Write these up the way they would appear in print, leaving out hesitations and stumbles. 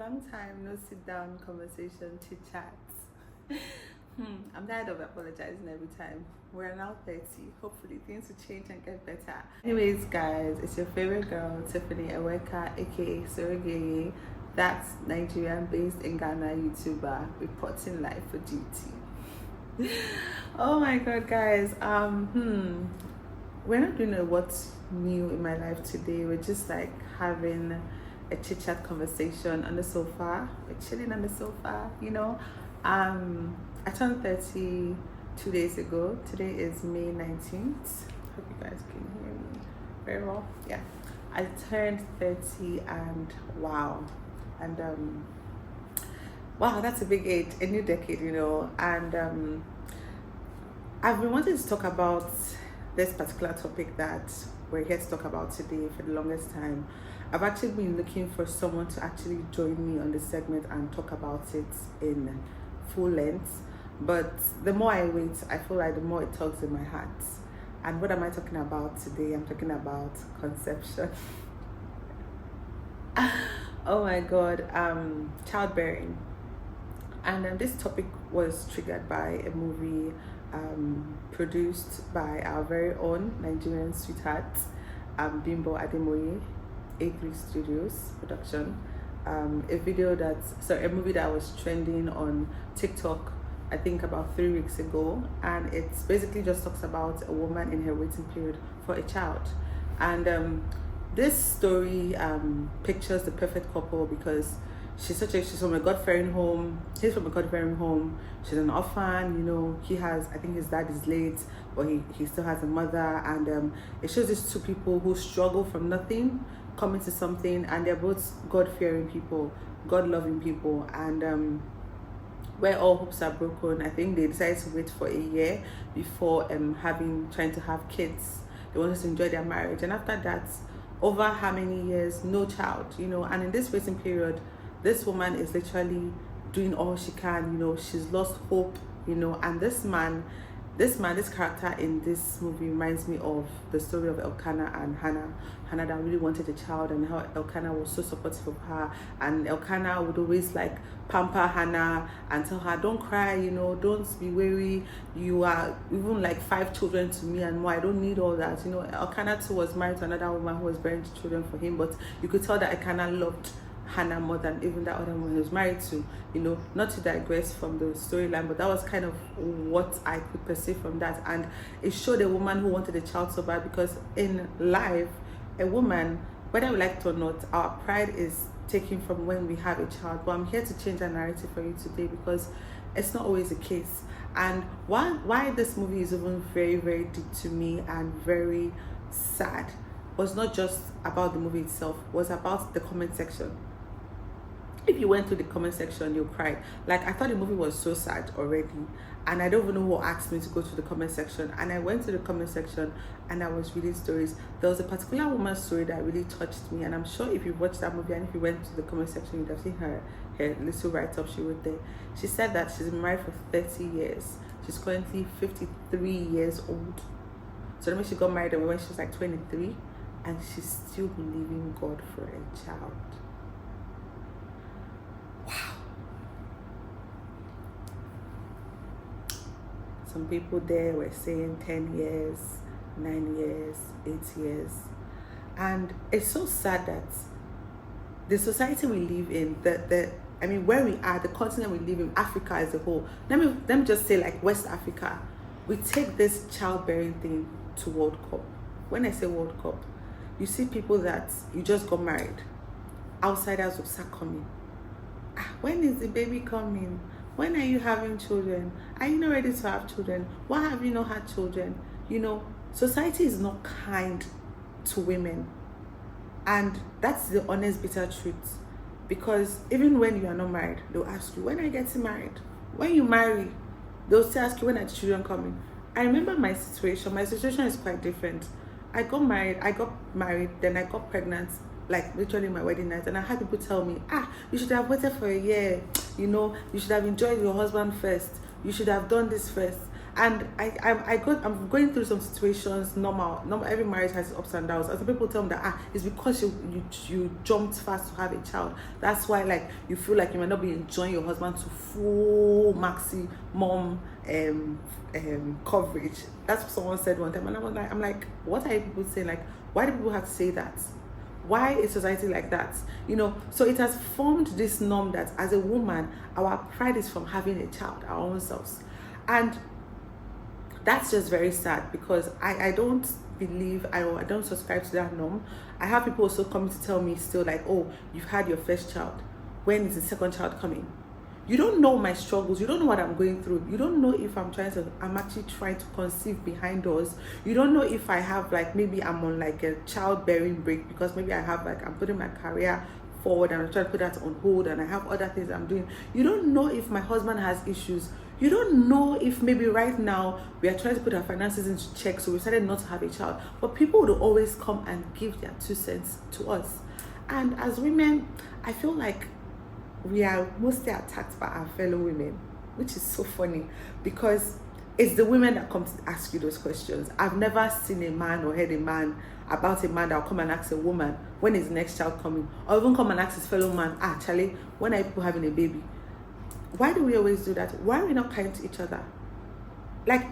long time no sit down conversation, chit chats. I'm tired of apologizing every time. We're now 30. Hopefully things will change and get better. Anyways, guys, it's your favorite girl, Tiffany Eweka, aka Sorogeye. That's Nigerian based in Ghana YouTuber reporting live for duty. Oh my god, guys. We're not doing a what's new in my life today. We're just like having a chit chat conversation on the sofa. We're chilling on the sofa, you know. I turned 30 2 days ago. Today is May 19th. Hope you guys can hear me very well. Yeah, I turned 30 and wow. And wow, that's a big age, a new decade, you know. And I've been wanting to talk about this particular topic that we're here to talk about today for the longest time. I've actually been looking for someone to actually join me on this segment and talk about it in full length. But the more I wait, I feel like the more it tugs in my heart. And what am I talking about today? I'm talking about conception. Oh my god, childbearing. And this topic was triggered by a movie produced by our very own Nigerian sweetheart, Bimbo Ademoye, A3 Studios production. A movie that was trending on TikTok, I think about 3 weeks ago, and it basically just talks about a woman in her waiting period for a child. And this story pictures the perfect couple because she's from a God-fearing home. He's from a God-fearing home. She's an orphan, you know. I think his dad is late, but he still has a mother. And it shows these two people who struggle from nothing, come into something, and they're both God-fearing people, God-loving people. And where all hopes are broken, I think they decided to wait for a year before trying to have kids. They wanted to enjoy their marriage, and after that, over how many years, no child, you know. And in this waiting period, this woman is literally doing all she can, you know. She's lost hope, you know. And this character in this movie reminds me of the story of Elkanah and Hannah. Hannah that really wanted a child, and how Elkanah was so supportive of her. And Elkanah would always like pamper Hannah and tell her, don't cry, you know, don't be weary. You are even like 5 children to me and more. I don't need all that, you know. Elkanah too was married to another woman who was bearing children for him, but you could tell that Elkanah loved Hannah more than even that other woman he was married to, you know. Not to digress from the storyline, but that was kind of what I could perceive from that. And it showed a woman who wanted a child so bad, because in life, a woman, whether we like it or not, our pride is taken from when we have a child. But I'm here to change that narrative for you today, because it's not always the case. And why this movie is even very, very deep to me and very sad was not just about the movie itself, was about the comment section. If you went to the comment section, you'll cry. Like, I thought the movie was so sad already, and I don't even know who asked me to go to the comment section. And I went to the comment section and I was reading stories. There was a particular woman's story that really touched me, and I'm sure if you watched that movie and if you went to the comment section, you'd have seen her little write-up she wrote there. She said that she's been married for 30 years. She's currently 53 years old. So that means she got married when she was like 23, and she's still believing God for a child. Some people there were saying 10 years, 9 years, 8 years. And it's so sad that the society we live in, where we are, the continent we live in, Africa as a whole, let me just say, like West Africa, we take this childbearing thing to World Cup. When I say World Cup, you see people that you just got married, outsiders will start coming. When is the baby coming? When are you having children? Are you not ready to have children? Why have you not had children? You know, society is not kind to women. And that's the honest, bitter truth. Because even when you are not married, they'll ask you, when are you getting married? When you marry, they'll still ask you, when are the children coming? I remember my situation. My situation is quite different. I got married, then I got pregnant, like literally my wedding night, and I had people tell me, you should have waited for a year, you know, you should have enjoyed your husband first, you should have done this first. And I'm going through some situations. Normal. Every marriage has its ups and downs. And some people tell me that it's because you jumped fast to have a child. That's why like you feel like you might not be enjoying your husband to full maximum coverage. That's what someone said one time, and I'm like, what are you people saying? Like, why do people have to say that? Why is society like that? So it has formed this norm that as a woman, our pride is from having a child, our own selves. And that's just very sad, because I don't believe, I don't subscribe to that norm. I have people also coming to tell me still like, oh, you've had your first child. When is the second child coming? You don't know my struggles. You don't know what I'm going through. You don't know if I'm actually trying to conceive behind doors. You don't know if I have like, maybe I'm on like a childbearing break, because maybe I have like, I'm putting my career forward and I'm trying to put that on hold, and I have other things I'm doing. You don't know if my husband has issues. You don't know if maybe right now we are trying to put our finances into check, so we decided not to have a child. But people would always come and give their 2 cents to us. And as women, I feel like we are mostly attacked by our fellow women, which is so funny, because it's the women that come to ask you those questions. I've never seen a man or heard a man about a man that will come and ask a woman, when is the next child coming? Or even come and ask his fellow man, Charlie, when are people having a baby? Why do we always do that? Why are we not kind to each other? Like,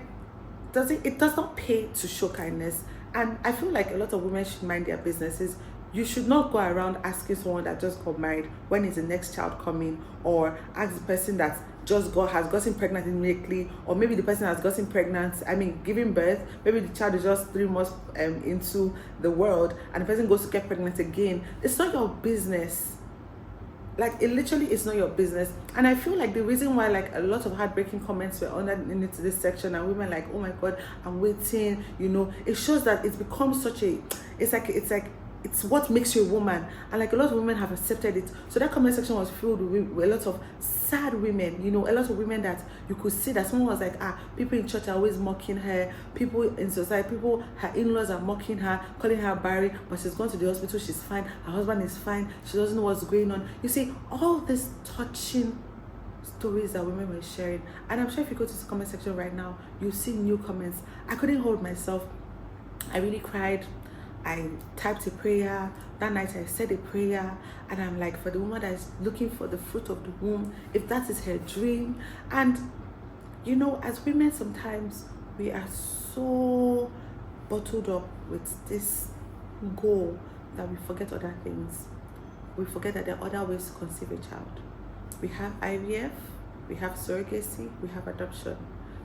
it does not pay to show kindness. And I feel like a lot of women should mind their businesses. You should not go around asking someone that just got married, when is the next child coming? Or ask the person that has gotten pregnant immediately, or maybe the person has gotten pregnant, giving birth, maybe the child is just 3 months into the world, and the person goes to get pregnant again. It's not your business. Like, it literally is not your business. And I feel like the reason why like a lot of heartbreaking comments were into this section, and women like, oh my god, I'm waiting, it shows that it's become such a, it's what makes you a woman. And like a lot of women have accepted it. So that comment section was filled with a lot of sad women, a lot of women that you could see that someone was like, people in church are always mocking her, people in society, her in-laws are mocking her, calling her Barry, but she's gone to the hospital, she's fine, her husband is fine, she doesn't know what's going on. You see, all these touching stories that women were sharing. And I'm sure if you go to the comment section right now, you'll see new comments. I couldn't hold myself. I really cried. I typed a prayer. That night I said a prayer, and I'm like, for the woman that is looking for the fruit of the womb, if that is her dream. And as women, sometimes we are so bottled up with this goal that we forget other things. We forget that there are other ways to conceive a child. We have IVF, we have surrogacy, we have adoption.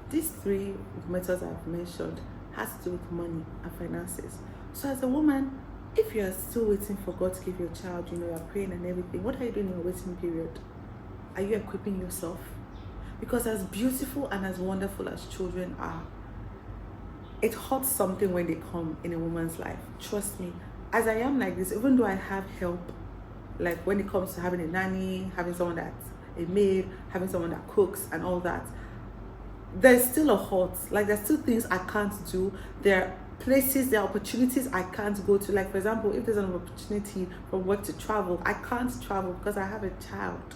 These 3 methods I've mentioned has to do with money and finances. So as a woman, if you are still waiting for God to give you a child, you're praying and everything, what are you doing in your waiting period? Are you equipping yourself? Because as beautiful and as wonderful as children are, it hurts something when they come in a woman's life. Trust me, as I am like this, even though I have help, like when it comes to having a nanny, having someone that's a maid, having someone that cooks and all that, there's still a hurt. Like, there's still things I can't do. There are places, there are opportunities I can't go to. Like, for example, if there's an opportunity from work to travel, I can't travel because I have a child.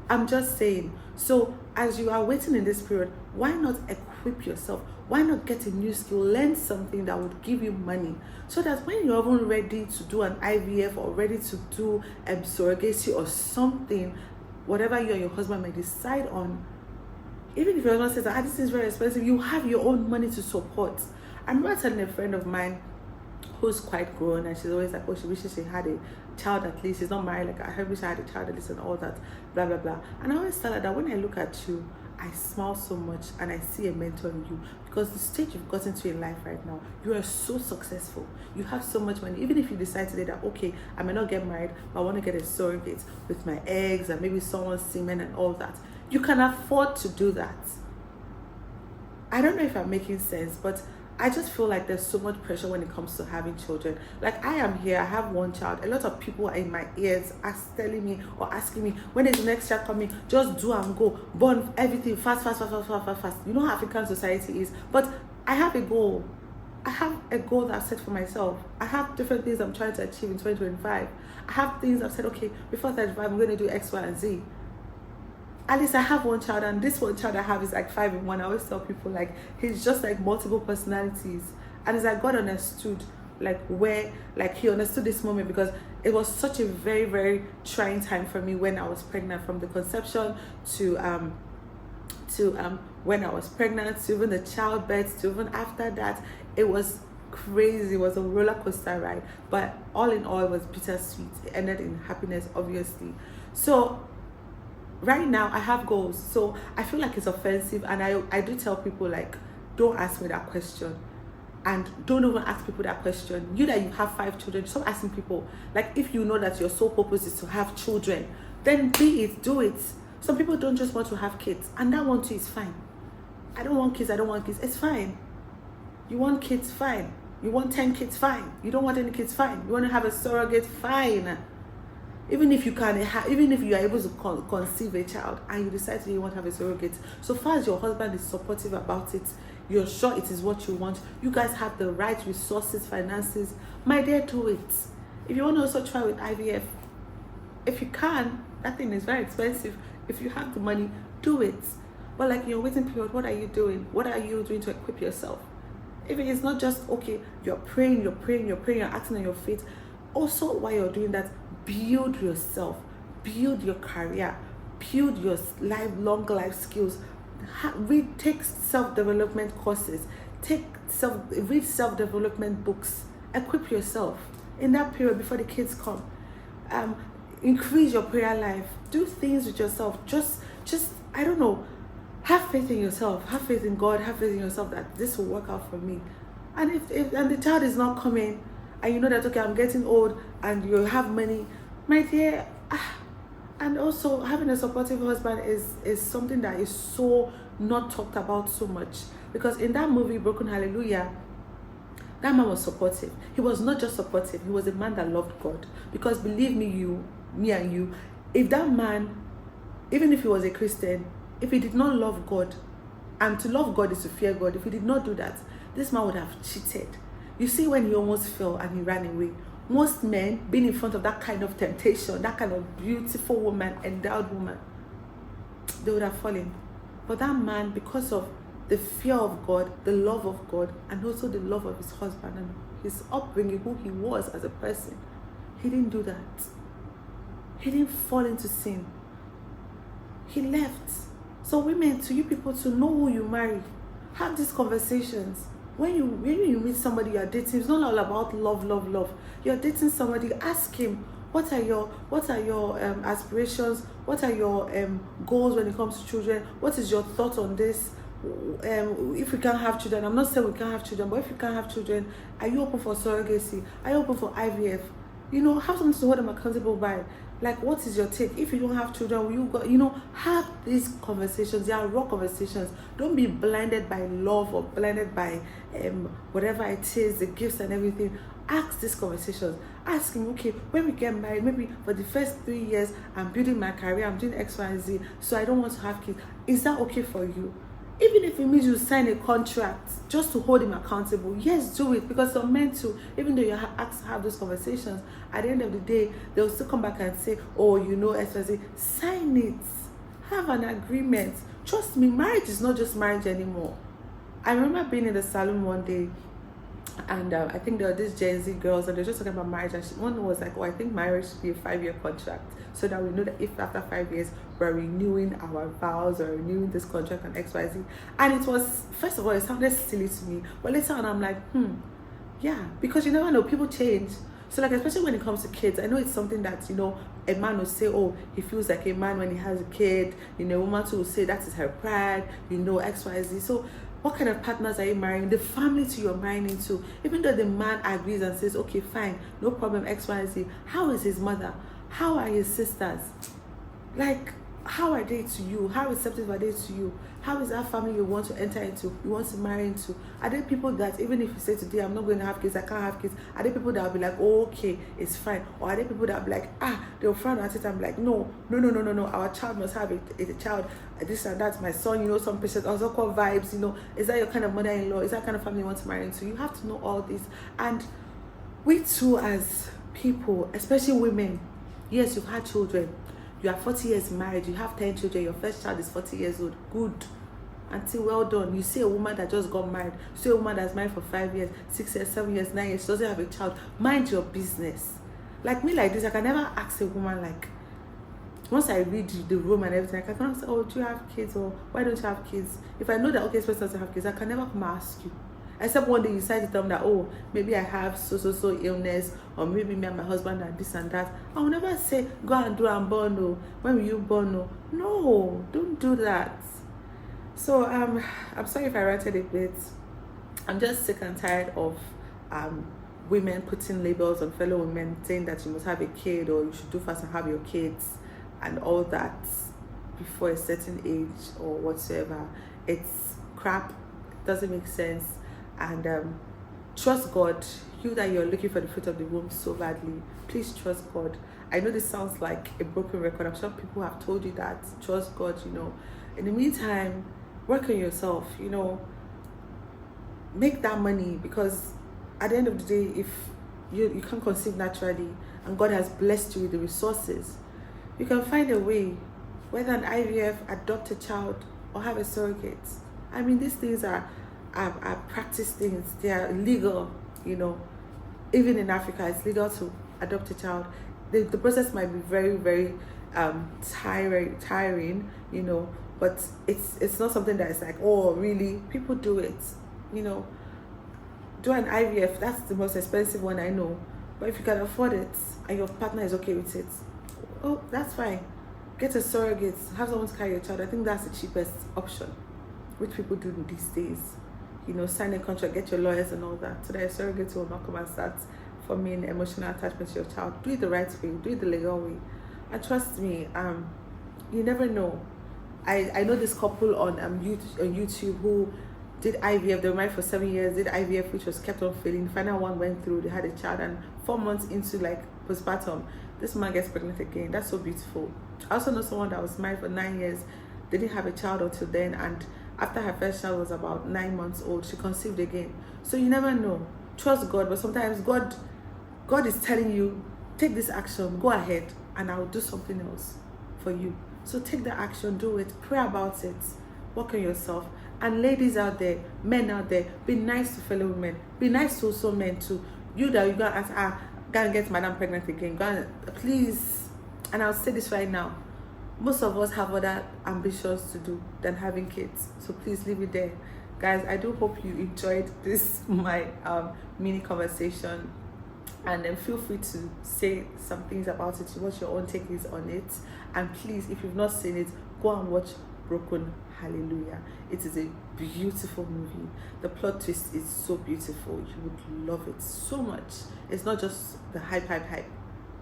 I'm just saying. So as you are waiting in this period, why not equip yourself? Why not get a new skill, learn something that would give you money, so that when you're even ready to do an IVF or ready to do surrogacy or something, whatever you and your husband may decide on, even if your husband says, this is very expensive, you have your own money to support. I remember telling a friend of mine who's quite grown, and she's always like, she wishes she had a child at least. She's not married, like, I wish I had a child at least, and all that, blah, blah, blah. And I always tell her that when I look at you, I smile so much and I see a mentor in you, because the stage you've gotten to in life right now, you are so successful. You have so much money. Even if you decide today that, okay, I may not get married, but I want to get a surrogate with my eggs and maybe someone's semen and all that, you can afford to do that. I don't know if I'm making sense, but I just feel like there's so much pressure when it comes to having children. Like, I am here, I have one child. A lot of people are in my ears telling me or asking me, when is the next child coming? Just do and go. Born everything fast. You know how African society is. But I have a goal. I have a goal that I've set for myself. I have different things I'm trying to achieve in 2025. I have things I've said, okay, before 35, I'm going to do X, Y, and Z. At least I have one child, and this one child I have is like 5 in 1. I always tell people like he's just like multiple personalities, and it's like God understood like where, like he understood this moment, because it was such a very, very trying time for me when I was pregnant, from the conception to when I was pregnant, to even the childbirth, to even after that. It was crazy. It was a roller coaster ride, but all in all, it was bittersweet. It ended in happiness, obviously. So right now I have goals, so I feel like it's offensive, and I do tell people like, don't ask me that question, and don't even ask people that question. You that you have 5 children, stop asking people. Like, if you know that your sole purpose is to have children, then be it, do it. Some people don't just want to have kids, and that one too is fine. I don't want kids, it's fine. You want kids, fine. You want 10 kids, fine. You don't want any kids, fine. You want to have a surrogate, fine. Even if you can, even if you are able to conceive a child and you decide you want to have a surrogate, so far as your husband is supportive about it, you're sure it is what you want, you guys have the right resources, finances, my dear, do it. If you want to also try with IVF, if you can, that thing is very expensive. If you have the money, do it. But like, your waiting period, what are you doing? What are you doing to equip yourself? If it is not just, okay, you're praying, you're acting on your faith. Also, while you're doing that, build yourself, build your career, build your lifelong life skills. Take self-development courses, read self-development books, equip yourself in that period before the kids come. Increase your prayer life, do things with yourself. Just I don't know, have faith in yourself, have faith in God, have faith in yourself that this will work out for me. And if the child is not coming, and you know that, okay, I'm getting old, and you have money, my dear. And also, having a supportive husband is something that is so not talked about so much, because in that movie Broken Hallelujah, that man was supportive. He was not just supportive, he was a man that loved God. Because believe me, me and you, if that man, even if he was a Christian, if he did not love God, and to love God is to fear God, if he did not do that, this man would have cheated. You see, when he almost fell and he ran away, most men being in front of that kind of temptation, that kind of beautiful woman, endowed woman, they would have fallen. But that man, because of the fear of God, the love of God, and also the love of his husband and his upbringing, who he was as a person, he didn't do that. He didn't fall into sin. He left. So women, to you people, to know who you marry, have these conversations. When you meet somebody you're dating, it's not all about love. You're dating somebody, ask him, what are your aspirations? What are your goals when it comes to children? What is your thought on this? If we can't have children, I'm not saying we can't have children, but if you can't have children, are you open for surrogacy? Are you open for IVF? Have something to hold them accountable by. Like, what is your take? If you don't have children, will you go, have these conversations. They are raw conversations. Don't be blinded by love or blinded by whatever it is, the gifts and everything. Ask these conversations. Ask him, okay, when we get married, maybe for the first 3 years, I'm building my career, I'm doing X, Y, and Z, so I don't want to have kids. Is that okay for you? Even if it means you sign a contract just to hold him accountable, yes, do it. Because some men too, even though you asked to have those conversations, at the end of the day, they'll still come back and say, oh, XYZ. Sign it. Have an agreement. Trust me, marriage is not just marriage anymore. I remember being in the salon one day, and I think there were these Gen Z girls, and they're just talking about marriage, and one was like, oh, I think marriage should be a 5-year contract, so that we know that if after 5 years we're renewing our vows or renewing this contract on XYZ. And it was, first of all, it sounded silly to me, but later on I'm like, yeah, because you never know, people change. So like, especially when it comes to kids, I know it's something that, a man will say, oh, he feels like a man when he has a kid, a woman too will say that is her pride, XYZ. So what kind of partners are you marrying? The family to you're marrying into. Even though the man agrees and says, okay, fine, no problem, XYZ. How is his mother? How are his sisters? Like, how are they to you? How receptive are they to you? How is that family you want to enter into, you want to marry into? Are there people that, even if you say today, I'm not going to have kids, I can't have kids, are there people that will be like, oh, okay, it's fine? Or are there people that will be like, they'll frown at it and be like, no, our child must have a child, this and that, my son, some patients also call vibes, is that your kind of mother-in-law? Is that kind of family you want to marry into? You have to know all this. And we too, as people, especially women, yes, you've had children, You are 40 years married, you have 10 children, your first child is 40 years old. Good. Auntie, well done. You see a woman that just got married, you see a woman that's married for 5 years, 6 years, 7 years, 9 years, she doesn't have a child. Mind your business. Like me, like this, I can never ask a woman, like, once I read the room and everything, I can say, oh, do you have kids? Or why don't you have kids? If I know that, okay, this person doesn't have kids, I can never come and ask you. Except one day you decide to tell me that, oh, maybe I have so illness, or maybe me and my husband are this and that. I will never say, go and do and born, no. When will you born, no? No, don't do that. So I'm sorry if I ranted a bit. I'm just sick and tired of women putting labels on fellow women, saying that you must have a kid or you should do fast and have your kids and all that before a certain age or whatsoever. It's crap. It doesn't make sense. And trust God. You that you're looking for the fruit of the womb so badly, please trust God. I know this sounds like a broken record. I'm sure people have told you that. Trust God, you know. In the meantime, work on yourself, you know. Make that money, because at the end of the day, if you can't conceive naturally and God has blessed you with the resources, you can find a way, whether an IVF, adopt a child, or have a surrogate. I mean, these things are practice things. They are legal, you know. Even in Africa, it's legal to adopt a child. The process might be very, very tiring, you know, but it's not something that is like, oh, really? People do it, you know. Do an IVF. That's the most expensive one I know. But if you can afford it and your partner is okay with it, oh, that's fine. Get a surrogate. Have someone to carry your child. I think that's the cheapest option, which people do these days. You know, sign a contract, get your lawyers and all that, so that a surrogate will not come and start forming emotional attachment to your child. Do it the right way. Do it the legal way. And trust me, you never know. I know this couple on YouTube who did IVF. They were married for 7 years, did IVF, which was kept on failing. The final one went through, they had a child, and 4 months into like postpartum, this man gets pregnant again. That's so beautiful. I also know someone that was married for 9 years. They didn't have a child until then, and after her first child was about 9 months old, she conceived again. So you never know. Trust God, but sometimes God is telling you, take this action, go ahead, and I'll do something else for you. So take the action, do it, pray about it, work on yourself. And ladies out there, men out there, be nice to fellow women. Be nice to also men too. You that you gonna ask, go and get madam pregnant again. Go and, please. And I'll say this right now. Most of us have other ambitions to do than having kids. So please leave it there. Guys, I do hope you enjoyed this, my mini conversation. And then feel free to say some things about it, what your own take is on it. And please, if you've not seen it, go and watch Broken Hallelujah. It is a beautiful movie. The plot twist is so beautiful. You would love it so much. It's not just the hype.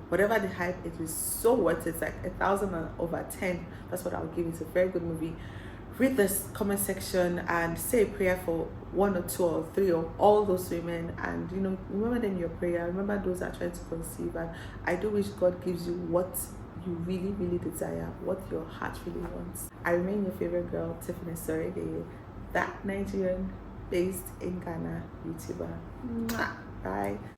Whatever the hype, it is so worth it. It's like 1,000/10. That's what I'll give it. It's a very good movie. Read this comment section and say a prayer for 1 or 2 or 3 of all those women, and you know, remember them in your prayer. Remember those that are trying to conceive, and I do wish God gives you what you really desire, what your heart really wants. I remain your favorite girl, Tiffany Sorege, that Nigerian based in Ghana YouTuber. Mwah. Bye.